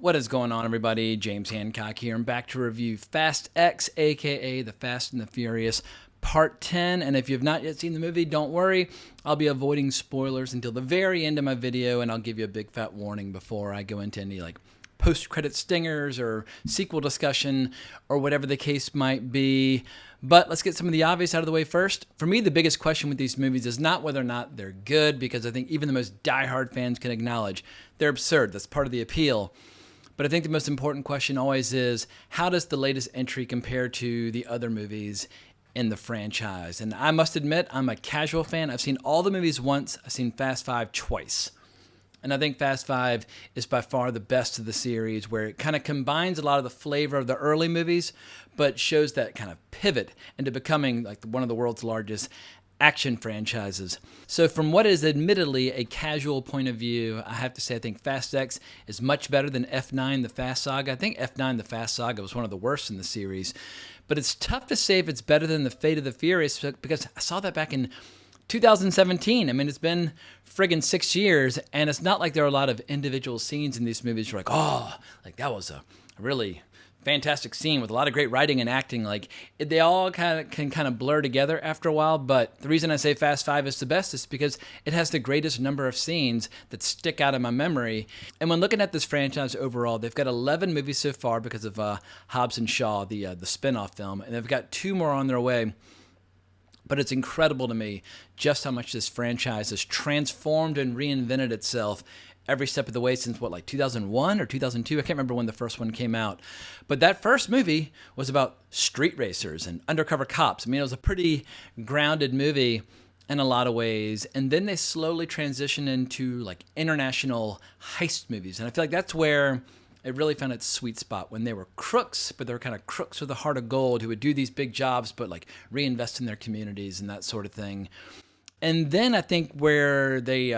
What is going on, everybody? James Hancock here. I'm back to review Fast X, aka The Fast and the Furious Part 10. And if you have not yet seen the movie, don't worry. I'll be avoiding spoilers until the very end of my video, and I'll give you a big fat warning before I go into any post-credit stingers or sequel discussion or whatever the case might be. But let's get some of the obvious out of the way first. For me, the biggest question with these movies is not whether or not they're good, because I think even the most diehard fans can acknowledge they're absurd. That's part of the appeal. But I think the most important question always is, how does the latest entry compare to the other movies in the franchise? And I must admit, I'm a casual fan. I've seen all the movies once. I've seen Fast 5 twice. And I think Fast 5 is by far the best of the series, where it kind of combines a lot of the flavor of the early movies, but shows that kind of pivot into becoming like one of the world's largest action franchises. So from what is admittedly a casual point of view, I have to say I think Fast X is much better than F9 The Fast Saga. I think F9 The Fast Saga was one of the worst in the series. But it's tough to say if it's better than The Fate of the Furious, because I saw that back in 2017. I mean, it's been friggin' 6 years, and it's not like there are a lot of individual scenes in these movies. You're like, oh, like that was a really fantastic scene with a lot of great writing and acting. They all can blur together after a while. But the reason I say Fast 5 is the best is because it has the greatest number of scenes that stick out in my memory. And when looking at this franchise overall, they've got 11 movies so far because of Hobbs and Shaw, the spin-off film, and they've got 2 more on their way. But it's incredible to me just how much this franchise has transformed and reinvented itself every step of the way since 2001 or 2002? I can't remember when the first one came out. But that first movie was about street racers and undercover cops. I mean, it was a pretty grounded movie in a lot of ways. And then they slowly transitioned into international heist movies. And I feel like that's where it really found its sweet spot, when they were crooks, but they were kind of crooks with a heart of gold who would do these big jobs, but reinvest in their communities and that sort of thing. And then I think where they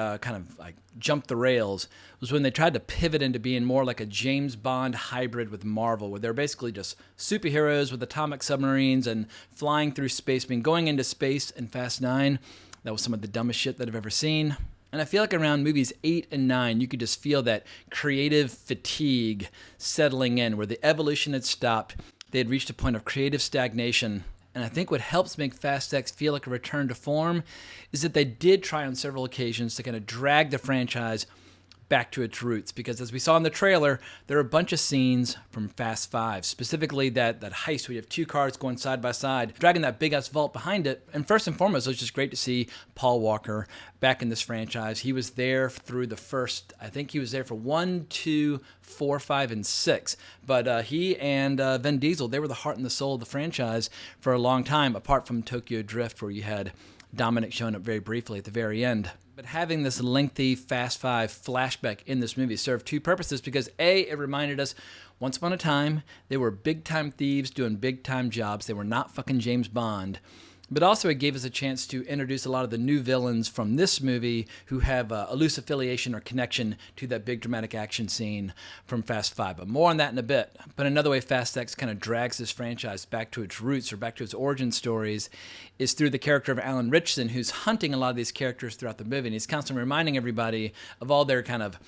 jumped the rails was when they tried to pivot into being more like a James Bond hybrid with Marvel, where they're basically just superheroes with atomic submarines and flying through space. I mean, going into space in Fast 9, that was some of the dumbest shit that I've ever seen. And I feel like around movies 8 and 9, you could just feel that creative fatigue settling in, where the evolution had stopped. They had reached a point of creative stagnation. And I think what helps make Fast X feel like a return to form is that they did try on several occasions to kind of drag the franchise back to its roots, because as we saw in the trailer, there are a bunch of scenes from Fast 5, specifically that heist where you have 2 cars going side by side, dragging that big ass vault behind it. And first and foremost, it was just great to see Paul Walker back in this franchise. He was there through the first, I think he was there for 1, 2, 4, 5, and 6. But he and Vin Diesel, they were the heart and the soul of the franchise for a long time, apart from Tokyo Drift, where you had Dominic showing up very briefly at the very end. But having this lengthy Fast 5 flashback in this movie served 2 purposes, because A, it reminded us once upon a time they were big-time thieves doing big-time jobs. They were not fucking James Bond. But also it gave us a chance to introduce a lot of the new villains from this movie who have a loose affiliation or connection to that big dramatic action scene from Fast 5. But more on that in a bit. But another way Fast X kind of drags this franchise back to its roots, or back to its origin stories, is through the character of Alan Ritchson, who's hunting a lot of these characters throughout the movie. And he's constantly reminding everybody of all their kind of,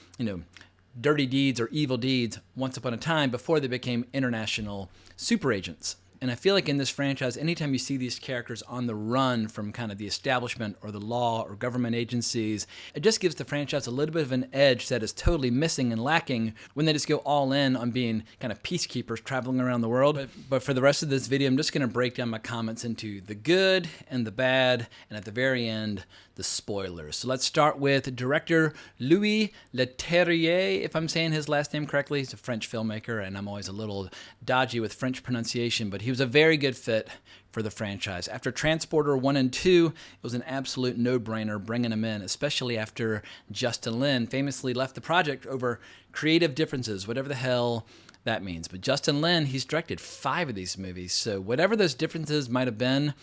dirty deeds or evil deeds once upon a time before they became international super agents. And I feel like in this franchise, anytime you see these characters on the run from kind of the establishment or the law or government agencies, it just gives the franchise a little bit of an edge that is totally missing and lacking when they just go all in on being kind of peacekeepers traveling around the world. But for the rest of this video, I'm just going to break down my comments into the good and the bad, and at the very end, the spoilers. So let's start with director Louis Leterrier, if I'm saying his last name correctly. He's a French filmmaker, and I'm always a little dodgy with French pronunciation, but he was a very good fit for the franchise. After Transporter 1 and 2, it was an absolute no-brainer bringing him in, especially after Justin Lin famously left the project over creative differences, whatever the hell that means. But Justin Lin, he's directed 5 of these movies, so whatever those differences might have been,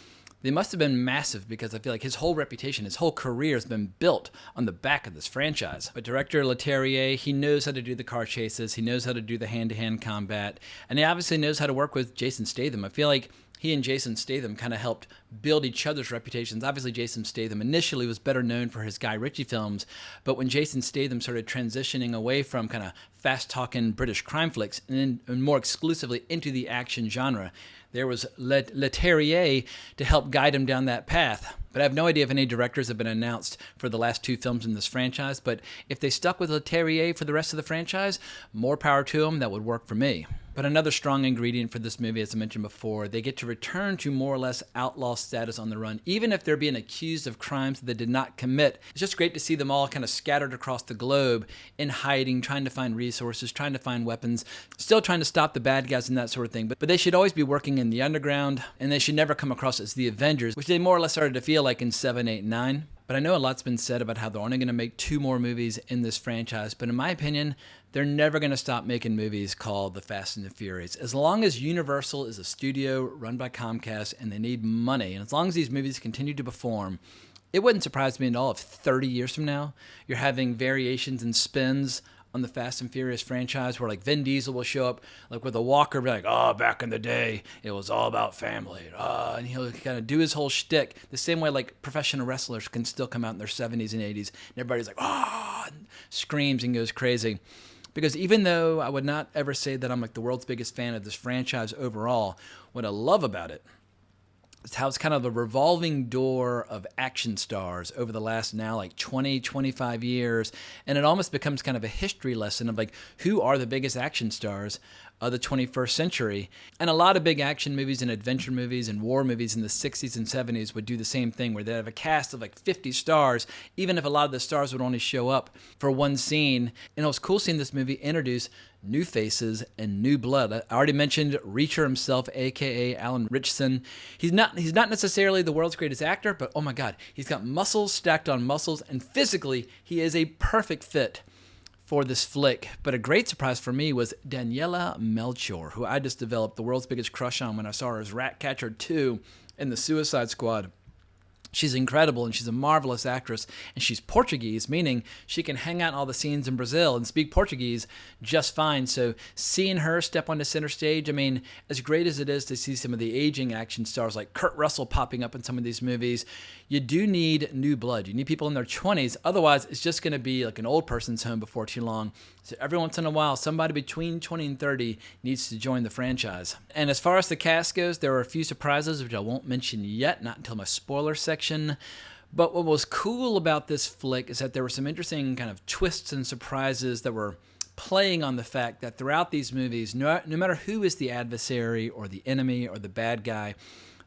they must have been massive, because I feel like his whole reputation, his whole career has been built on the back of this franchise. But director Leterrier, he knows how to do the car chases, he knows how to do the hand-to-hand combat, and he obviously knows how to work with Jason Statham. I feel like he and Jason Statham kind of helped build each other's reputations. Obviously, Jason Statham initially was better known for his Guy Ritchie films, but when Jason Statham started transitioning away from kind of fast-talking British crime flicks and more exclusively into the action genre, there was Leterrier to help guide him down that path. But I have no idea if any directors have been announced for the last 2 films in this franchise, but if they stuck with Leterrier for the rest of the franchise, more power to them. That would work for me. But another strong ingredient for this movie, as I mentioned before, they get to return to more or less outlaw status on the run, even if they're being accused of crimes that they did not commit. It's just great to see them all kind of scattered across the globe in hiding, trying to find resources, trying to find weapons, still trying to stop the bad guys and that sort of thing. But they should always be working in the underground, and they should never come across as the Avengers, which they more or less started to feel like in 7, 8, 9. But I know a lot's been said about how they're only going to make 2 more movies in this franchise. But in my opinion, they're never going to stop making movies called The Fast and the Furious. As long as Universal is a studio run by Comcast and they need money, and as long as these movies continue to perform, it wouldn't surprise me at all if 30 years from now, you're having variations and spins on the Fast and Furious franchise where like Vin Diesel will show up like with a walker, be like, oh, back in the day, it was all about family. And he'll kind of do his whole shtick the same way like professional wrestlers can still come out in their 70s and 80s. And everybody's like, oh, and screams and goes crazy. Because even though I would not ever say that I'm like the world's biggest fan of this franchise overall, what I love about it is how it's kind of the revolving door of action stars over the last now like 20, 25 years. And it almost becomes kind of a history lesson of like, who are the biggest action stars of the 21st century? And a lot of big action movies and adventure movies and war movies in the 60s and 70s would do the same thing, where they'd have a cast of like 50 stars, even if a lot of the stars would only show up for one scene. And it was cool seeing this movie introduce new faces and new blood. I already mentioned Reacher himself, aka Alan Ritchson. He's not necessarily the world's greatest actor, but oh my God, he's got muscles stacked on muscles, and physically he is a perfect fit for this flick. But a great surprise for me was Daniela Melchior, who I just developed the world's biggest crush on when I saw her as Ratcatcher 2 in The Suicide Squad. She's incredible, and she's a marvelous actress, and she's Portuguese, meaning she can hang out in all the scenes in Brazil and speak Portuguese just fine. So seeing her step on the center stage, I mean, as great as it is to see some of the aging action stars like Kurt Russell popping up in some of these movies, you do need new blood. You need people in their 20s. Otherwise, it's just going to be like an old person's home before too long. So every once in a while, somebody between 20 and 30 needs to join the franchise. And as far as the cast goes, there were a few surprises, which I won't mention yet, not until my spoiler section. But what was cool about this flick is that there were some interesting kind of twists and surprises that were playing on the fact that throughout these movies, no matter who is the adversary or the enemy or the bad guy,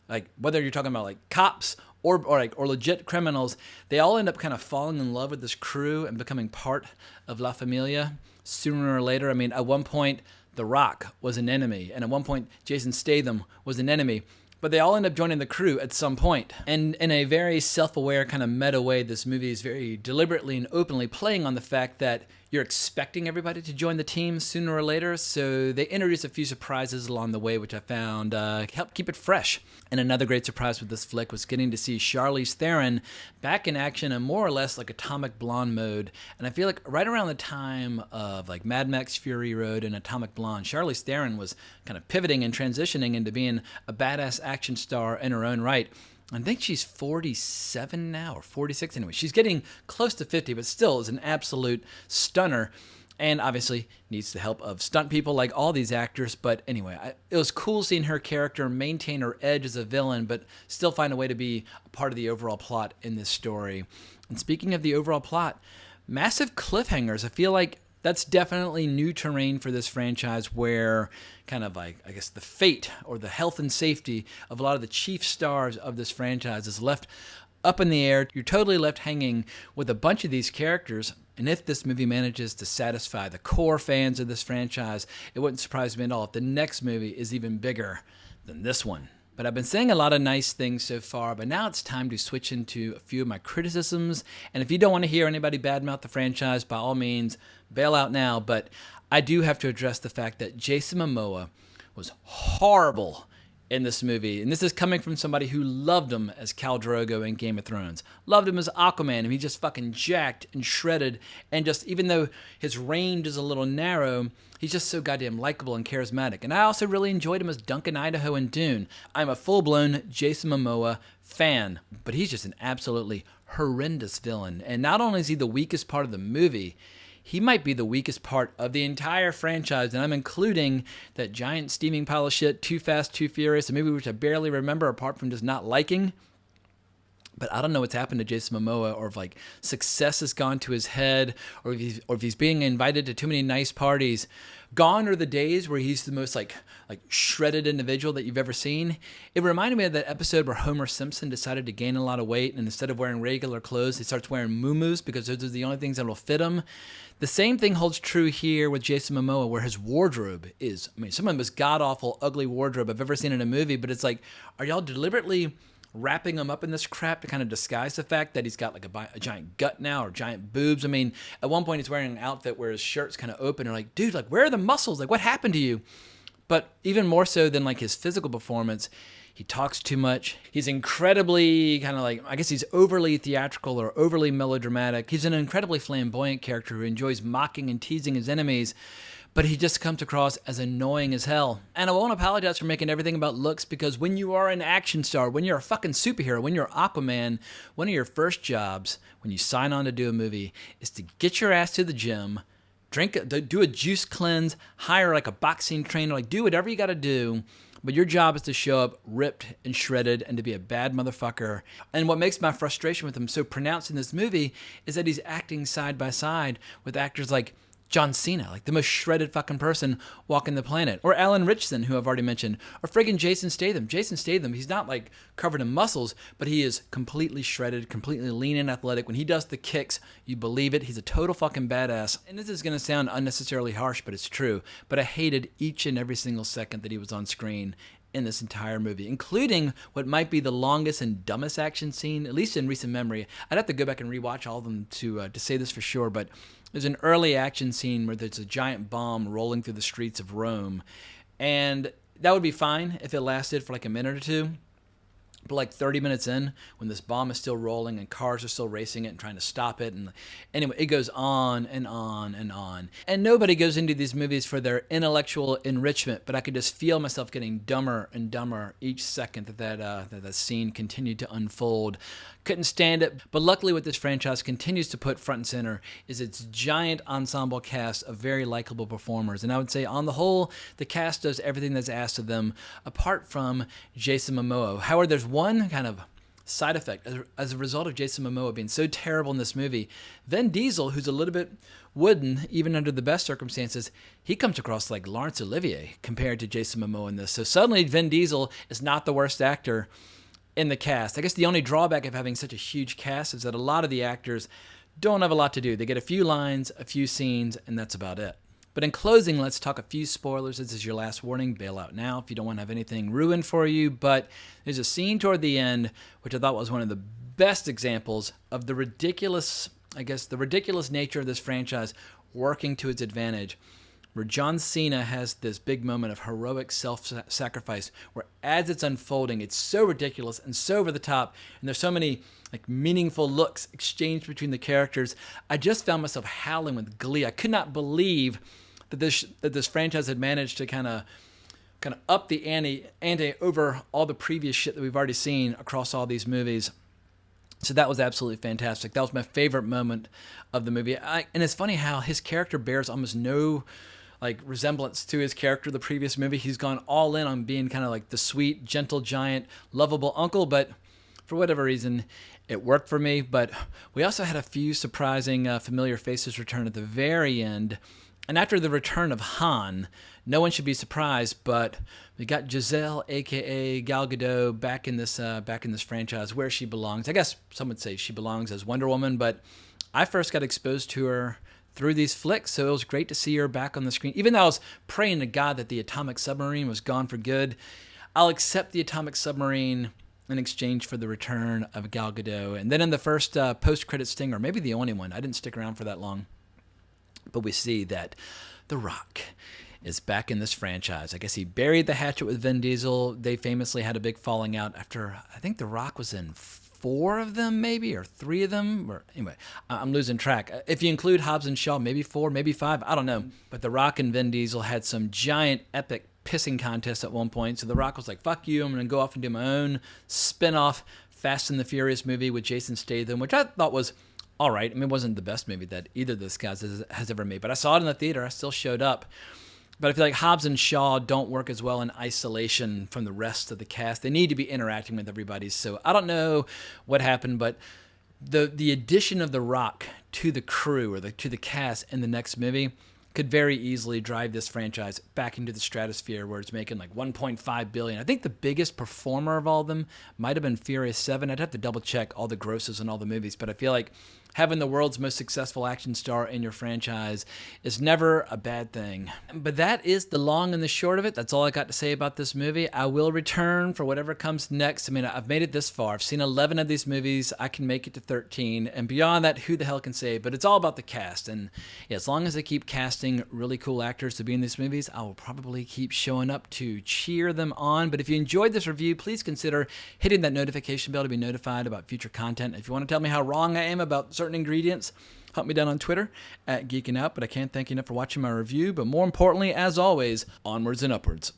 like whether you're talking about like cops or legit criminals, they all end up kind of falling in love with this crew and becoming part of La Familia sooner or later. I mean, at one point, The Rock was an enemy, and at one point, Jason Statham was an enemy. But they all end up joining the crew at some point. And in a very self-aware kind of meta way, this movie is very deliberately and openly playing on the fact that you're expecting everybody to join the team sooner or later. So they introduce a few surprises along the way, which I found helped keep it fresh. And another great surprise with this flick was getting to see Charlize Theron back in action in more or less like Atomic Blonde mode. And I feel like right around the time of like Mad Max Fury Road and Atomic Blonde, Charlize Theron was kind of pivoting and transitioning into being a badass action star in her own right. I think she's 47 now, or 46 anyway. She's getting close to 50, but still is an absolute stunner. And obviously needs the help of stunt people like all these actors. But anyway, it was cool seeing her character maintain her edge as a villain, but still find a way to be a part of the overall plot in this story. And speaking of the overall plot, massive cliffhangers. I feel like that's definitely new terrain for this franchise, where kind of like, I guess, the fate or the health and safety of a lot of the chief stars of this franchise is left up in the air. You're totally left hanging with a bunch of these characters. And if this movie manages to satisfy the core fans of this franchise, it wouldn't surprise me at all if the next movie is even bigger than this one. But I've been saying a lot of nice things so far, but now it's time to switch into a few of my criticisms. And if you don't want to hear anybody badmouth the franchise, by all means, bail out now. But I do have to address the fact that Jason Momoa was horrible in this movie. And this is coming from somebody who loved him as Khal Drogo in Game of Thrones. Loved him as Aquaman, and he's just fucking jacked and shredded. And just, even though his range is a little narrow, he's just so goddamn likable and charismatic. And I also really enjoyed him as Duncan Idaho in Dune. I'm a full-blown Jason Momoa fan, but he's just an absolutely horrendous villain. And not only is he the weakest part of the movie, he might be the weakest part of the entire franchise, and I'm including that giant steaming pile of shit, Too Fast, Too Furious, a movie which I barely remember apart from just not liking. But I don't know what's happened to Jason Momoa, or if like success has gone to his head, or if he's being invited to too many nice parties. Gone are the days where he's the most like shredded individual that you've ever seen. It reminded me of that episode where Homer Simpson decided to gain a lot of weight, and instead of wearing regular clothes, he starts wearing muumuus because those are the only things that will fit him. The same thing holds true here with Jason Momoa, where his wardrobe is, some of the most god-awful, ugly wardrobe I've ever seen in a movie, but it's like, are y'all deliberately wrapping him up in this crap to kind of disguise the fact that he's got like a giant gut now, or giant boobs? I mean, at one point he's wearing an outfit where his shirt's kind of open, and like, dude, like, where are the muscles? Like, what happened to you? But even more so than like his physical performance, he talks too much. He's incredibly kind of like, I guess he's overly theatrical or overly melodramatic. He's an incredibly flamboyant character who enjoys mocking and teasing his enemies, but he just comes across as annoying as hell. And I won't apologize for making everything about looks, because when you are an action star, when you're a fucking superhero, when you're Aquaman, one of your first jobs when you sign on to do a movie is to get your ass to the gym, do a juice cleanse, hire like a boxing trainer, like do whatever you got to do. But your job is to show up ripped and shredded and to be a bad motherfucker. And what makes my frustration with him so pronounced in this movie is that he's acting side by side with actors like John Cena, like the most shredded fucking person walking the planet. Or Alan Ritchson, who I've already mentioned. Or friggin' Jason Statham. Jason Statham, he's not like covered in muscles, but he is completely shredded, completely lean and athletic. When he does the kicks, you believe it. He's a total fucking badass. And this is going to sound unnecessarily harsh, but it's true. But I hated each and every single second that he was on screen in this entire movie, including what might be the longest and dumbest action scene, at least in recent memory. I'd have to go back and rewatch all of them to say this for sure, but there's an early action scene where there's a giant bomb rolling through the streets of Rome, and that would be fine if it lasted for like a minute or two. But like 30 minutes in, when this bomb is still rolling and cars are still racing it and trying to stop it, and anyway, it goes on and on and on. And nobody goes into these movies for their intellectual enrichment, but I could just feel myself getting dumber and dumber each second that scene continued to unfold. Couldn't stand it, but luckily what this franchise continues to put front and center is its giant ensemble cast of very likable performers. And I would say on the whole, the cast does everything that's asked of them, apart from Jason Momoa. However, there's one kind of side effect as a result of Jason Momoa being so terrible in this movie. Vin Diesel, who's a little bit wooden, even under the best circumstances, he comes across like Laurence Olivier compared to Jason Momoa in this. So suddenly Vin Diesel is not the worst actor in the cast. I guess the only drawback of having such a huge cast is that a lot of the actors don't have a lot to do. They get a few lines, a few scenes, and that's about it. But in closing, let's talk a few spoilers. This is your last warning. Bail out now if you don't want to have anything ruined for you. But there's a scene toward the end, which I thought was one of the best examples of the ridiculous nature of this franchise working to its advantage, where John Cena has this big moment of heroic self-sacrifice, where as it's unfolding, it's so ridiculous and so over the top, and there's so many like meaningful looks exchanged between the characters. I just found myself howling with glee. I could not believe that this franchise had managed to kind of up the ante over all the previous shit that we've already seen across all these movies. So that was absolutely fantastic. That was my favorite moment of the movie. And it's funny how his character bears almost no like resemblance to his character the previous movie. He's gone all in on being kind of like the sweet, gentle giant, lovable uncle, but for whatever reason, it worked for me. But we also had a few surprising familiar faces return at the very end. And after the return of Han, no one should be surprised, but we got Giselle, aka Gal Gadot, back in this franchise where she belongs. I guess some would say she belongs as Wonder Woman, but I first got exposed to her through these flicks, so it was great to see her back on the screen. Even though I was praying to God that the atomic submarine was gone for good, I'll accept the atomic submarine in exchange for the return of Gal Gadot. And then in the first post-credit stinger, maybe the only one, I didn't stick around for that long, but we see that The Rock is back in this franchise. I guess he buried the hatchet with Vin Diesel. They famously had a big falling out after, I think The Rock was in 4 of them, maybe, or 3 of them. Or anyway, I'm losing track. If you include Hobbs and Shaw, maybe 4, maybe 5. I don't know. But The Rock and Vin Diesel had some giant epic pissing contest at one point. So The Rock was like, fuck you, I'm going to go off and do my own spin-off Fast and the Furious movie with Jason Statham, which I thought was all right. I mean, it wasn't the best movie that either of those guys has ever made, but I saw it in the theater. I still showed up. But I feel like Hobbs and Shaw don't work as well in isolation from the rest of the cast. They need to be interacting with everybody. So I don't know what happened, but the addition of The Rock to the crew or to the cast in the next movie could very easily drive this franchise back into the stratosphere where it's making like $1.5 billion. I think the biggest performer of all of them might have been Furious 7. I'd have to double check all the grosses in all the movies, but I feel like having the world's most successful action star in your franchise is never a bad thing. But that is the long and the short of it. That's all I got to say about this movie. I will return for whatever comes next. I mean, I've made it this far. I've seen 11 of these movies. I can make it to 13. And beyond that, who the hell can say? But it's all about the cast. And yeah, as long as they keep casting really cool actors to be in these movies, I will probably keep showing up to cheer them on. But if you enjoyed this review, please consider hitting that notification bell to be notified about future content. If you want to tell me how wrong I am about certain ingredients, hunt me down on Twitter at Geeking Out. But I can't thank you enough for watching my review. But more importantly, as always, onwards and upwards.